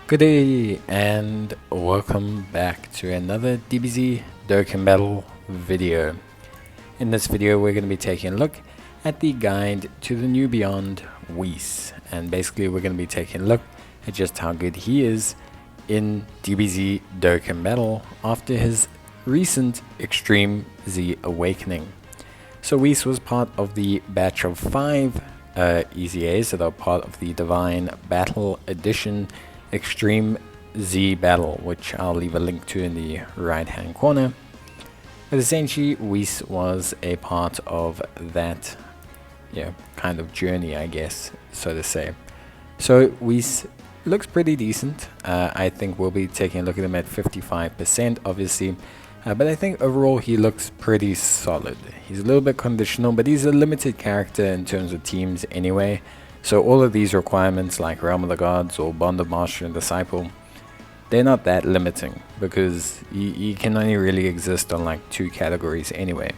Good day and welcome back to another DBZ Dokkan battle video. In this video we're going to be taking a look at the guide to the new Beyond Whis, and basically we're going to be taking a look at just how good he is in DBZ Dokkan battle after his recent Extreme Z Awakening. So Whis was part of the batch of 5 EZAs that are part of the Divine Battle Edition Extreme Z battle, which I'll leave a link to in the right hand corner. But essentially Whis was a part of that kind of journey, I guess, so to say. So Whis looks pretty decent. I think we'll be taking a look at him at 55% obviously, but I think overall he looks pretty solid. He's a little bit conditional, but he's a limited character in terms of teams anyway. So all of these requirements like Realm of the Gods or Bond of Master and Disciple, they're not that limiting because he can only really exist on like 2 categories anyway.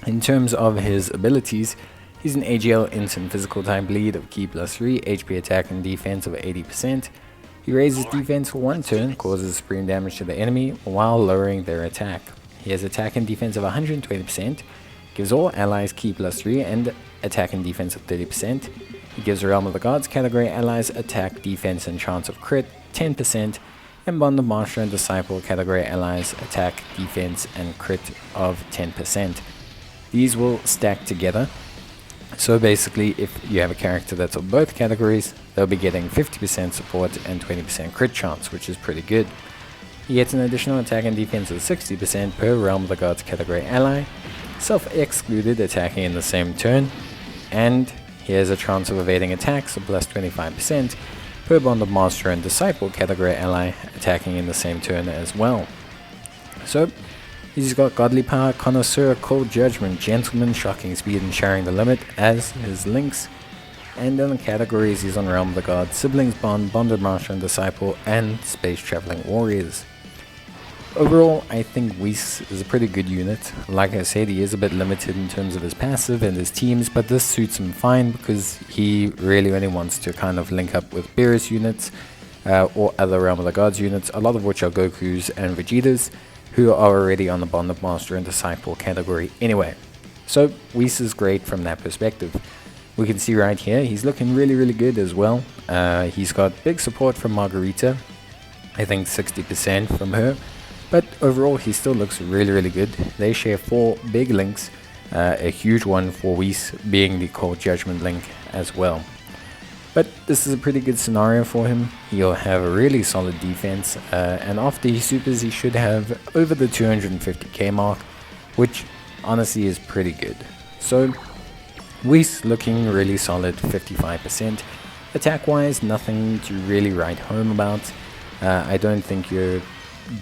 In terms of his abilities, he's an AGL instant physical type lead of Ki +3, HP attack and defense of 80%. He raises defense for 1 turn, causes supreme damage to the enemy while lowering their attack. He has attack and defense of 120%, gives all allies Ki +3 and attack and defense of 30%. He gives Realm of the Gods category allies attack, defense, and chance of crit 10%, and Bond of Master and Disciple category allies attack, defense, and crit of 10%. These will stack together. So basically, if you have a character that's of both categories, they'll be getting 50% support and 20% crit chance, which is pretty good. He gets an additional attack and defense of 60% per Realm of the Gods category ally, self-excluded attacking in the same turn, and he has a chance of evading attacks of plus 25% per Bond of Master and Disciple category ally attacking in the same turn as well. So he's got Godly Power, Connoisseur, Cold Judgment, Gentleman, Shocking Speed, and Sharing the Limit as his links. And in the categories he's on Realm of the Gods, Siblings Bond, Bond of Master and Disciple, and Space Traveling Warriors. Overall, I think Whis is a pretty good unit. Like I said, he is a bit limited in terms of his passive and his teams, but this suits him fine because he really only wants to kind of link up with Beerus units or other Realm of the Gods units, a lot of which are Gokus and Vegetas, who are already on the Bond of Master and Disciple category anyway. So Whis is great from that perspective. We can see right here, he's looking really good as well. He's got big support from Margarita, I think 60% from her. But overall, he still looks really good. They share 4 big links, a huge one for Whis being the Cold Judgment link as well. But this is a pretty good scenario for him. He'll have a really solid defense, and after he supers, he should have over the 250k mark, which honestly is pretty good. So Whis looking really solid, 55%. Attack-wise, nothing to really write home about. I don't think you're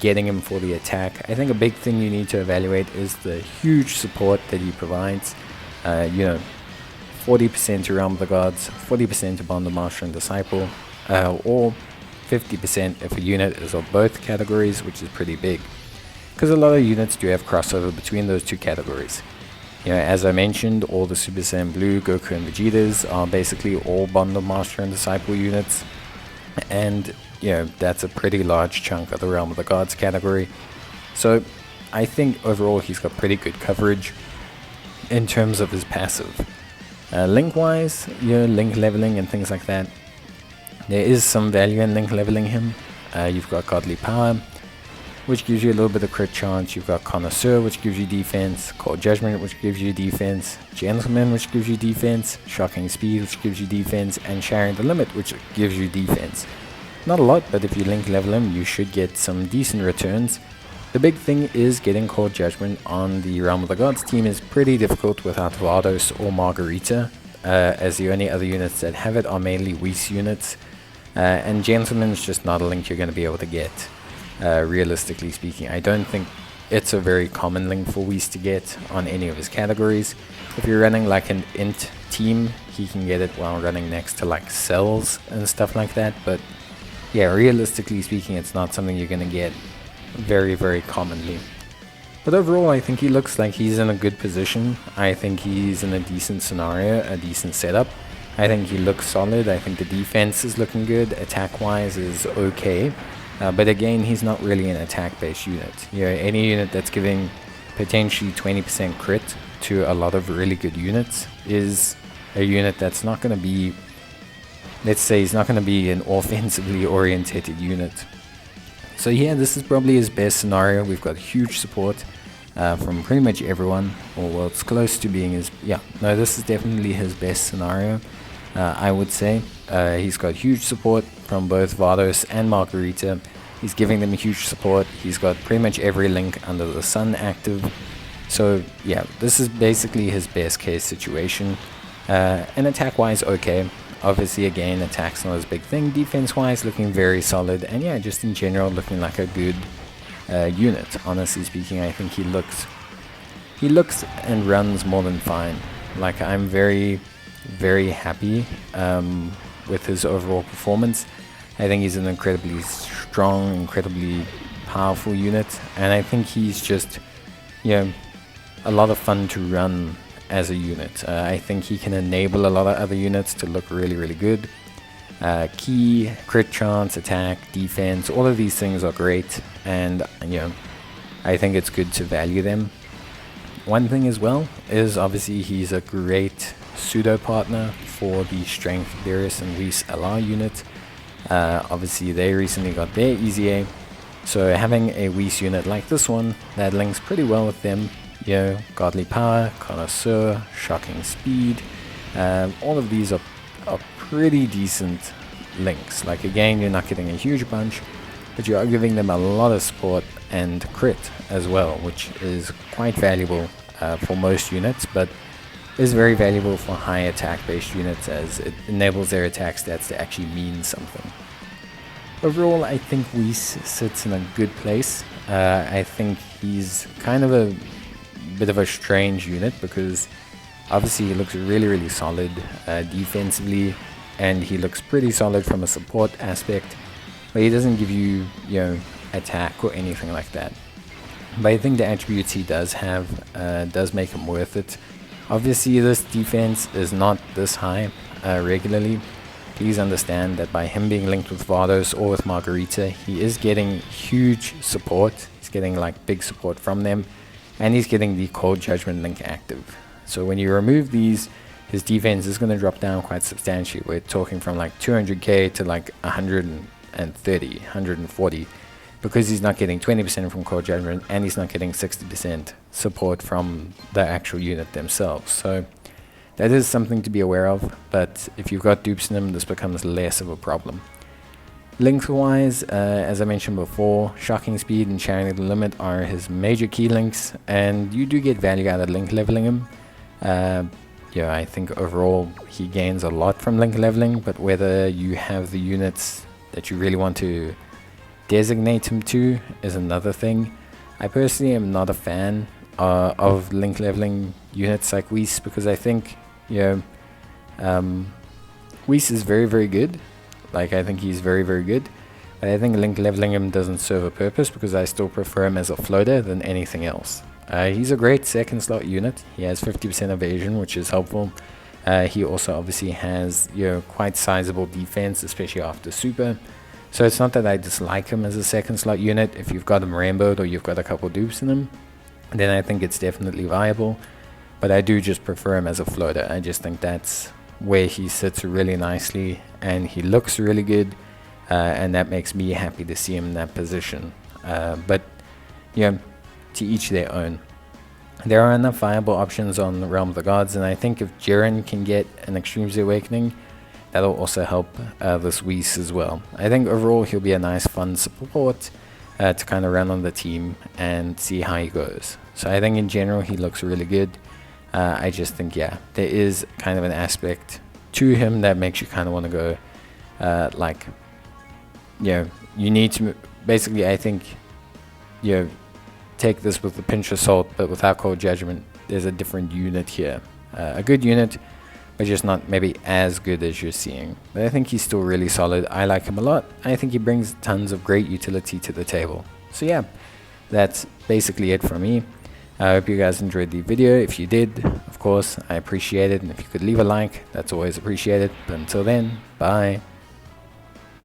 getting him for the attack. I think a big thing you need to evaluate is the huge support that he provides. 40% to Realm of the Gods, 40% to Bond of Master and Disciple, or 50% if a unit is of both categories, which is pretty big. Because a lot of units do have crossover between those 2 categories. As I mentioned, all the Super Saiyan Blue, Goku and Vegetas are basically all Bond of Master and Disciple units. And that's a pretty large chunk of the Realm of the Gods category. So I think overall he's got pretty good coverage in terms of his passive. Link wise, link leveling and things like that, there is some value in link leveling him. You've got Godly Power, which gives you a little bit of crit chance. You've got Connoisseur, which gives you defense, Cold Judgment, which gives you defense, Gentleman, which gives you defense, Shocking Speed, which gives you defense, and Sharing the Limit, which gives you defense. Not a lot, but if you link level him, you should get some decent returns. The big thing is getting Cold Judgment on the Realm of the Gods team is pretty difficult without Vados or Margarita, as the only other units that have it are mainly Whis units, and Gentleman's just not a link you're going to be able to get, realistically speaking. I don't think it's a very common link for Whis to get on any of his categories. If you're running like an Int team, he can get it while running next to like Cells and stuff like that, but yeah, realistically speaking, it's not something you're going to get very commonly. But overall, I think he looks like he's in a good position. I think he's in a decent scenario, a decent setup. I think he looks solid. I think the defense is looking good. Attack-wise is okay. But again, he's not really an attack-based unit. Any unit that's giving potentially 20% crit to a lot of really good units is a unit that's not going to be, let's say, he's not going to be an offensively orientated unit. So yeah, this is probably his best scenario. We've got huge support from pretty much everyone, or well, it's close to being his, this is definitely his best scenario, I would say. He's got huge support from both Vados and Margarita. He's giving them huge support. He's got pretty much every link under the sun active. So yeah, this is basically his best case situation. And attack-wise, okay. Obviously, again, attack's not his big thing. Defense-wise, looking very solid. And yeah, just in general, looking like a good unit. Honestly speaking, I think he looks and runs more than fine. Like, I'm very, very happy with his overall performance. I think he's an incredibly strong, incredibly powerful unit, and I think he's just, a lot of fun to run as a unit. I think he can enable a lot of other units to look really, really good. Key, crit chance, attack, defense, all of these things are great, and I think it's good to value them. One thing as well is obviously he's a great pseudo partner for the Strength, Darius, and Whis Eza unit. Obviously they recently got their Easy A, so having a Whis unit like this one that links pretty well with them, Godly Power, Connoisseur, Shocking Speed, all of these are pretty decent links. Like, again, you're not getting a huge bunch, but you are giving them a lot of support and crit as well, which is quite valuable for most units, but is very valuable for high attack based units, as it enables their attack stats to actually mean something. Overall, I think Whis sits in a good place. I think he's kind of a bit of a strange unit, because obviously he looks really, really solid defensively, and he looks pretty solid from a support aspect, but he doesn't give you, attack or anything like that. But I think the attributes he does have does make him worth it. Obviously, this defense is not this high regularly. Please understand that by him being linked with Vados or with Margarita, he is getting huge support. He's getting like big support from them, and he's getting the Cold Judgment link active. So when you remove these, his defense is going to drop down quite substantially. We're talking from like 200k to like 130, 140, because he's not getting 20% from Cold Judgment, and he's not getting 60% support from the actual unit themselves. So that is something to be aware of, but if you've got dupes in him, this becomes less of a problem. Links-wise, as I mentioned before, Shocking Speed and Sharing the Limit are his major key links, and you do get value out of link leveling him. I think overall he gains a lot from link leveling, but whether you have the units that you really want to designate him to is another thing. I personally am not a fan of link leveling units like Whis, because I think Whis is very, very good. Like, I think he's very, very good, but I think link leveling him doesn't serve a purpose, because I still prefer him as a floater than anything else. He's a great second slot unit. He has 50% evasion, which is helpful. He also obviously has quite sizable defense, especially after super. So it's not that I dislike him as a second slot unit. If you've got him rainbowed or you've got a couple dupes in him, then I think it's definitely viable. But I do just prefer him as a floater. I just think that's where he sits really nicely, and he looks really good, and that makes me happy to see him in that position. But to each their own. There are enough viable options on the Realm of the Gods, and I think if Jiren can get an Extreme Z Awakening, that'll also help this Whis as well. I think overall he'll be a nice fun support to kind of run on the team and see how he goes. So I think in general he looks really good. I just think there is kind of an aspect to him that makes you kind of want to go you need to basically, I think, take this with a pinch of salt, but without Cold Judgment, there's a different unit here. A good unit, but just not maybe as good as you're seeing. But I think he's still really solid. I like him a lot. I think he brings tons of great utility to the table. So yeah, that's basically it for me. I hope you guys enjoyed the video. If you did, of course, I appreciate it, and if you could leave a like, that's always appreciated. But until then, bye.